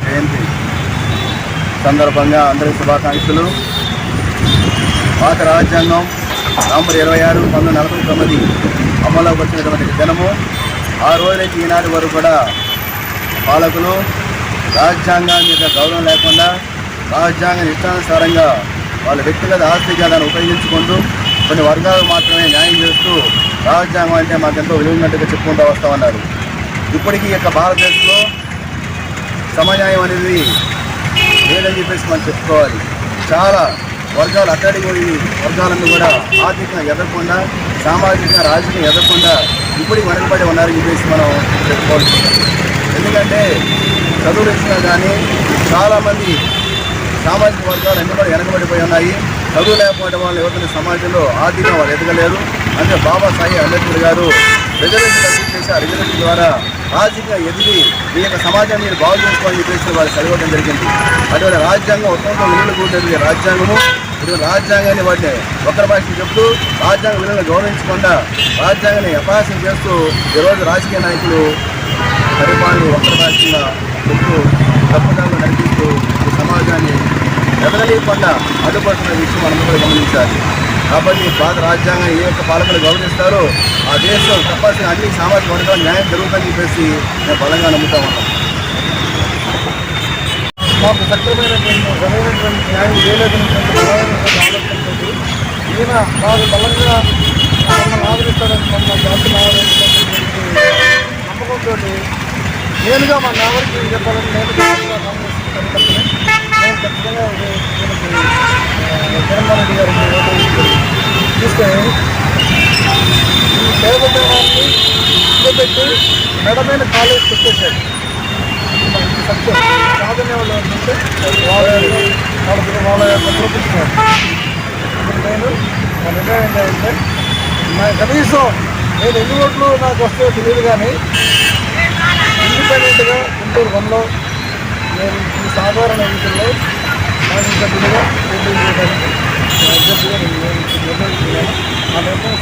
జయంతి సందర్భంగా అందరి శుభాకాంక్షలు. భారత రాజ్యాంగం నవంబర్ 26, 1949 అమల్లోకి వచ్చినటువంటి దినము. ఆ రోజు నుంచి ఈనాటి వరకు కూడా పాలకులు రాజ్యాంగాన్ని మీద గౌరవం లేకుండా రాజ్యాంగ ఇష్టానుసారంగా వాళ్ళ వ్యక్తిగత ఆస్తిగా దాన్ని ఉపయోగించుకుంటూ కొన్ని వర్గాలకు మాత్రమే న్యాయం చేస్తూ రాజ్యాంగం అంటే మాకెంతో విలువైనట్టుగా చెప్పుకుంటూ వస్తూ ఉన్నారు. ఇప్పటికీ ఈ యొక్క భారతదేశంలో సమన్యాయం అనేది లేదని చెప్పేసి మనం చెప్పుకోవాలి. చాలా వర్గాలు అట్టడికి వర్గాలను కూడా ఆర్థికంగా ఎదగకుండా, సామాజికంగా, రాజకీయంగా ఎదగకుండా ఇప్పటికి వెనకబడి ఉన్నారని చెప్పేసి మనం చెప్పుకోవచ్చు. ఎందుకంటే చదువులు ఇచ్చినా కానీ చాలామంది సామాజిక వర్గాలు అన్ని కూడా వెనకబడిపోయి ఉన్నాయి. చదువు లేకపోవడం వల్ల యువతని సమాజంలో ఆర్థికంగా వాళ్ళు ఎదగలేరు. అంటే బాబాసాహెబ్ అంబేద్కర్ గారు రిజర్వేషన్ రద్దు చేసి ఆ రిజర్వేషన్ ద్వారా రాజకీయంగా ఎదిగి మీ యొక్క సమాజాన్ని మీరు బాగు చేసుకోవాలని చెప్పేసి వాళ్ళు చదవడం జరిగింది. అటువంటి రాజ్యాంగం ఉత్తమంతో విలువలు కూడేది రాజ్యాంగము. ఇటువంటి రాజ్యాంగాన్ని వాటిని ఒక్కరి భాష చెప్తూ రాజ్యాంగ విలువలను గౌరవించకుండా రాజ్యాంగాన్ని అపహాస్యం చేస్తూ ఈరోజు రాజకీయ నాయకులు పరిపాలన ఒక్కరి భాషగా చెప్తూ తప్పుదారులు నడిపిస్తూ ఈ సమాజాన్ని ఎదగలేకుండా అడ్డుపడుతున్న విషయం మనం కూడా గమనించాలి. కాబట్టి భారత రాజ్యాంగం ఏ యొక్క పాలకులు గౌరవిస్తారో ఆ దేశం తప్పనిసరిగా అన్ని సామాజిక వర్గాలు న్యాయం జరుగుతుందని చెప్పేసి మేము బలంగా నమ్ముతా ఉన్నాం. మాకు సక్రమైనటువంటి న్యాయం చేయలేదనేటువంటి ఆలోచనతో ఈయన మాకు బలంగా మమ్మల్ని ఆదరిస్తాడని మమ్మల్ని జాతి నమ్మకంతో నేనుగా మా నాగరికి చెప్పాలని నేను కాంగ్రెస్ నేను ఖచ్చితంగా జగన్మోహన్ రెడ్డి గారికి తీసుకొని ఈ దేవదేవాన్ని పెట్టి మెడమైన కాలేజ్ పెట్టేశాడు. సత్యం సాధనే వాళ్ళు ఏంటంటే వాళ్ళ యొక్క చూపిస్తున్నారు. నేను నా నిర్ణయం ఏంటంటే కనీసం నేను ఎన్ని ఓట్లు నాకు వస్తే తెలియదు కానీ ఇండిపెండెంట్గా గుంటూరు 1లో నేను ఈ సాధారణ ఎన్నికల్లో మాజీ సభ్యులుగా పోటీ చేయడానికి అభ్యర్థిగా నేను నిర్ణయించుకున్నాను. ఆ నిర్ణయం